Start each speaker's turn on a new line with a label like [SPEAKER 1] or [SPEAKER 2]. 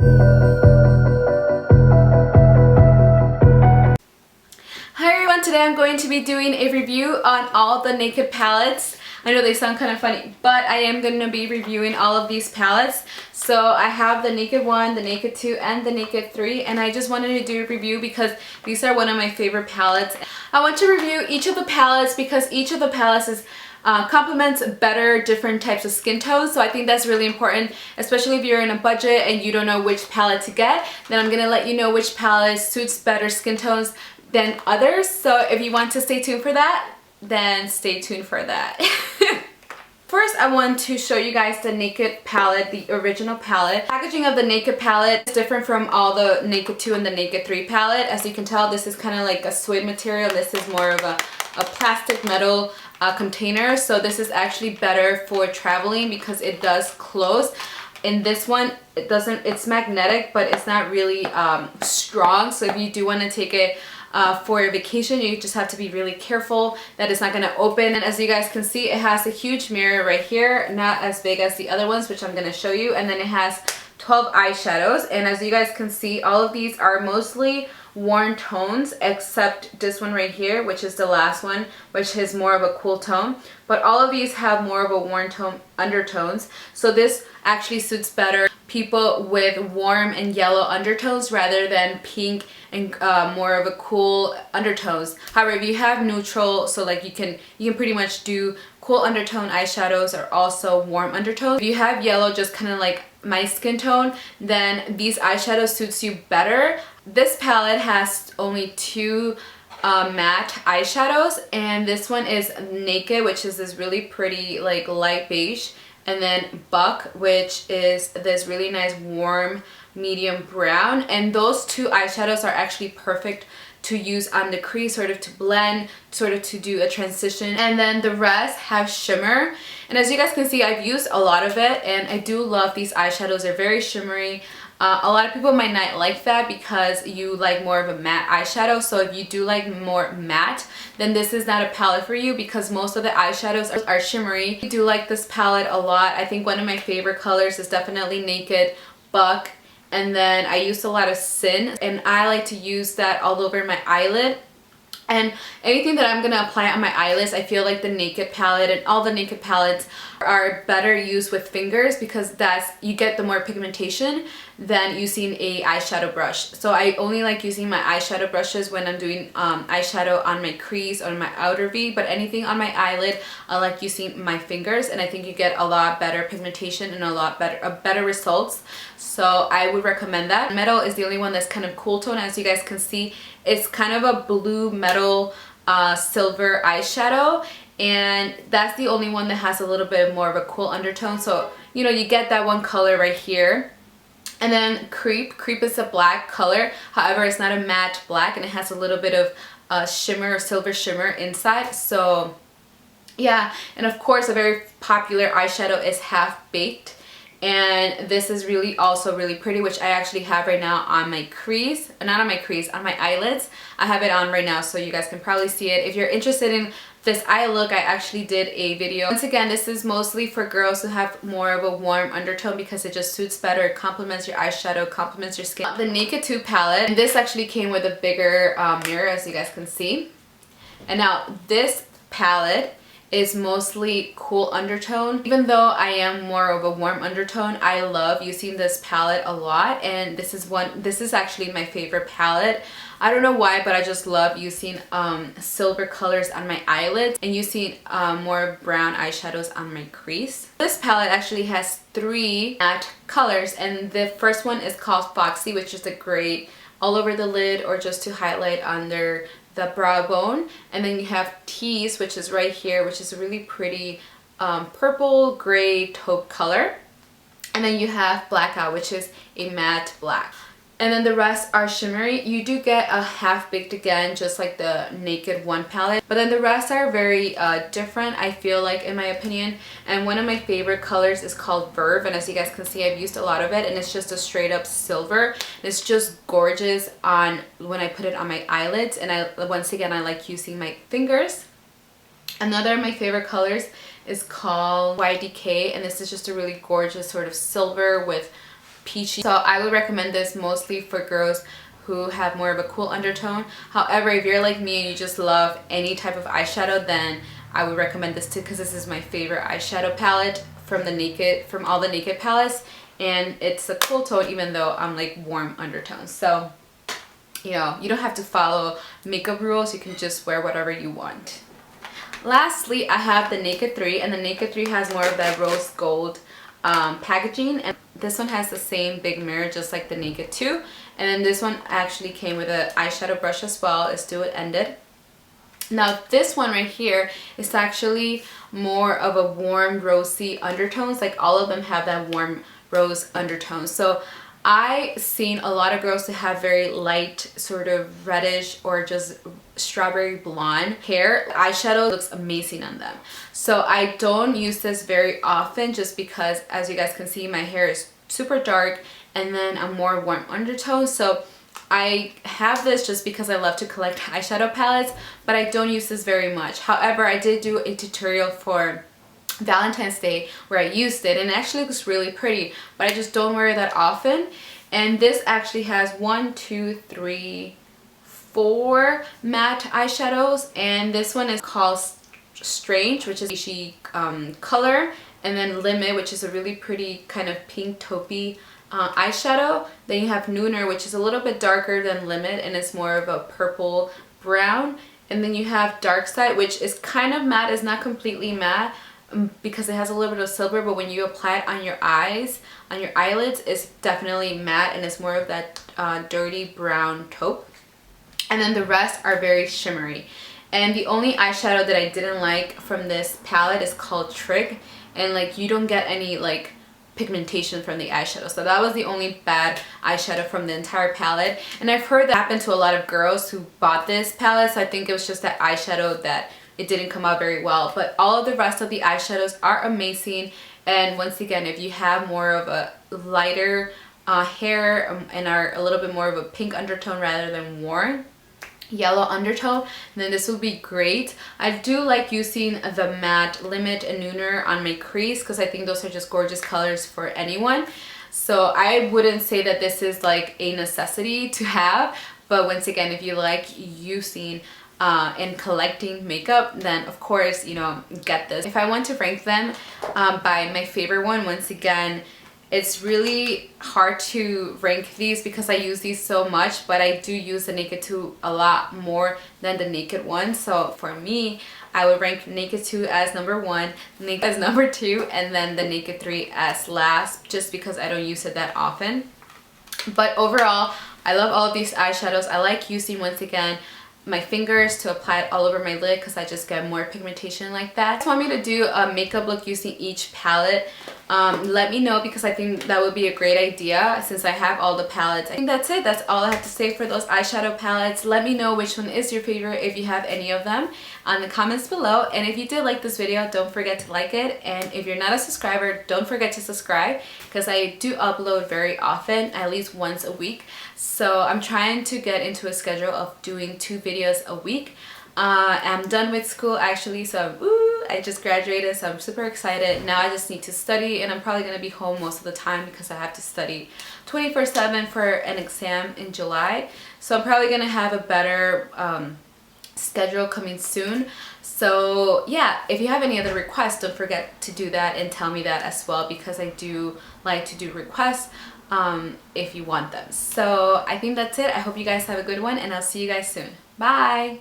[SPEAKER 1] Hi everyone, today I'm going to be doing a review on all the Naked palettes. I know they sound kind of funny, but I am going to be reviewing all of these palettes. So I have the Naked 1, the Naked 2, and the Naked 3, and I just wanted to do a review because these are one of my favorite palettes. I want to review each of the palettes because each of the palettes is complements better different types of skin tones, so I think that's really important, especially if you're in a budget and you don't know which palette to get. Then I'm gonna let you know which palette suits better skin tones than others. So if you want to stay tuned for that, then stay tuned for that. First, I want to show you guys the Naked palette, the original palette. Packaging of the Naked palette is different from all the Naked 2 and the Naked 3 palette. As you can tell, this is kind of like a suede material. This is more of a plastic metal container. So this is actually better for traveling because it does close. In this one, it doesn't, it's magnetic, but it's not really strong. So if you do want to take it for a vacation, you just have to be really careful that it's not going to open. And as you guys can see, it has a huge mirror right here, not as big as the other ones, which I'm going to show you. And then it has 12 eyeshadows, and as you guys can see, all of these are mostly warm tones except this one right here, which is the last one, which is more of a cool tone. But all of these have more of a warm tone undertones, so this actually suits better people with warm and yellow undertones rather than pink and more of a cool undertones. However, if you have neutral, so like you can pretty much do cool undertone eyeshadows or also warm undertones. If you have yellow, just kind of like my skin tone, then these eyeshadows suits you better. This palette has only two matte eyeshadows, and this one is Naked, which is this really pretty like light beige, and then Buck, which is this really nice warm medium brown. And those two eyeshadows are actually perfect to use on the crease, sort of to blend, sort of to do a transition. And then the rest have shimmer, and as you guys can see, I've used a lot of it, and I do love these eyeshadows. They're very shimmery. A lot of people might not like that because you like more of a matte eyeshadow. So if you do like more matte, then this is not a palette for you because most of the eyeshadows are shimmery. I do like this palette a lot. I think one of my favorite colors is definitely Naked, Buck, and then I used a lot of Sin, and I like to use that all over my eyelid. And anything that I'm going to apply on my eyelids, I feel like the Naked palette and all the Naked palettes are better used with fingers because you get the more pigmentation than using a eyeshadow brush. So I only like using my eyeshadow brushes when I'm doing eyeshadow on my crease or my outer V, but anything on my eyelid, I like using my fingers, and I think you get a lot better pigmentation and a lot better results. So I would recommend that. Metal is the only one that's kind of cool tone. As you guys can see, it's kind of a blue metal silver eyeshadow, and that's the only one that has a little bit more of a cool undertone. So you know, you get that one color right here. And then Creep is a black color, however it's not a matte black, and it has a little bit of shimmer, silver shimmer inside. So yeah, and of course a very popular eyeshadow is Half Baked, and this is really also really pretty, which I actually have right now on my crease, not on my crease, on my eyelids. I have it on right now so you guys can probably see it. If you're interested in this eye look, I actually did a video. Once again, this is mostly for girls who have more of a warm undertone because it just suits better, it complements your eyeshadow, complements your skin. The Naked 2 palette, and this actually came with a bigger mirror, as you guys can see. And now this palette is mostly cool undertone. Even though I am more of a warm undertone, I love using this palette a lot, and this is actually my favorite palette. I don't know why, but I just love using silver colors on my eyelids and using more brown eyeshadows on my crease. This palette actually has 3 matte colors, and the first one is called Foxy, which is a great all over the lid or just to highlight under the brow bone. And then you have Tease, which is right here, which is a really pretty purple gray taupe color. And then you have Blackout, which is a matte black. And then the rest are shimmery. You do get a Half Baked again, just like the Naked 1 palette. But then the rest are very different, I feel like, in my opinion. And one of my favorite colors is called Verve. And as you guys can see, I've used a lot of it. And it's just a straight up silver. And it's just gorgeous on when I put it on my eyelids. And once again, I like using my fingers. Another of my favorite colors is called Decay. And this is just a really gorgeous sort of silver with peachy. So I would recommend this mostly for girls who have more of a cool undertone. However, if you're like me and you just love any type of eyeshadow, then I would recommend this too, because this is my favorite eyeshadow palette from all the Naked palettes, and it's a cool tone even though I'm like warm undertones. So you know, you don't have to follow makeup rules, you can just wear whatever you want. Lastly, I have the Naked 3, and the Naked 3 has more of that rose gold packaging, and this one has the same big mirror just like the Naked 2, and then this one actually came with an eyeshadow brush as well. It's dual-ended. Now this one right here is actually more of a warm rosy undertones, like all of them have that warm rose undertone. So I've seen a lot of girls that have very light sort of reddish or just strawberry blonde hair. Eyeshadow looks amazing on them. So I don't use this very often just because, as you guys can see, my hair is super dark and then a more warm undertone. So I have this just because I love to collect eyeshadow palettes, but I don't use this very much. However, I did do a tutorial for Valentine's Day where I used it, and it actually looks really pretty, but I just don't wear it that often. And this actually has 1, 2, 3, 4 matte eyeshadows, and this one is called Strange, which is a color, and then Limit, which is a really pretty kind of pink taupey eyeshadow. Then you have Nooner, which is a little bit darker than Limit and it's more of a purple brown. And then you have Dark Side, which is kind of matte, it's not completely matte, because it has a little bit of silver, but when you apply it on your eyes, on your eyelids, it's definitely matte and it's more of that dirty brown taupe. And then the rest are very shimmery. And the only eyeshadow that I didn't like from this palette is called Trick, and like you don't get any like pigmentation from the eyeshadow. So that was the only bad eyeshadow from the entire palette. And I've heard that happened to a lot of girls who bought this palette, so I think it was just that eyeshadow that it didn't come out very well. But all of the rest of the eyeshadows are amazing. And once again, if you have more of a lighter hair and are a little bit more of a pink undertone rather than warm yellow undertone, then this will be great. I do like using the matte Limit and Nooner on my crease because I think those are just gorgeous colors for anyone. So I wouldn't say that this is like a necessity to have, but once again, if you like using and collecting makeup, then of course, you know, get this. If I want to rank them by my favorite one, once again, it's really hard to rank these because I use these so much, but I do use the Naked 2 a lot more than the Naked 1. So for me, I would rank Naked 2 as number 1, Naked as number 2, and then the Naked 3 as last, just because I don't use it that often. But overall, I love all of these eyeshadows. I like using, once again, my fingers to apply it all over my lid because I just get more pigmentation like that. If you want me to do a makeup look using each palette, let me know, because I think that would be a great idea since I have all the palettes. I think that's it. That's all I have to say for those eyeshadow palettes. Let me know which one is your favorite if you have any of them on the comments below. And if you did like this video, don't forget to like it. And if you're not a subscriber, don't forget to subscribe, because I do upload very often, at least once a week. So I'm trying to get into a schedule of doing 2 videos a week. I'm done with school actually, so I just graduated, so I'm super excited. Now I just need to study, and I'm probably going to be home most of the time because I have to study 24/7 for an exam in July. So I'm probably going to have a better schedule coming soon. So yeah, if you have any other requests, don't forget to do that and tell me that as well, because I do like to do requests if you want them. So I think that's it. I hope you guys have a good one, and I'll see you guys soon. Bye!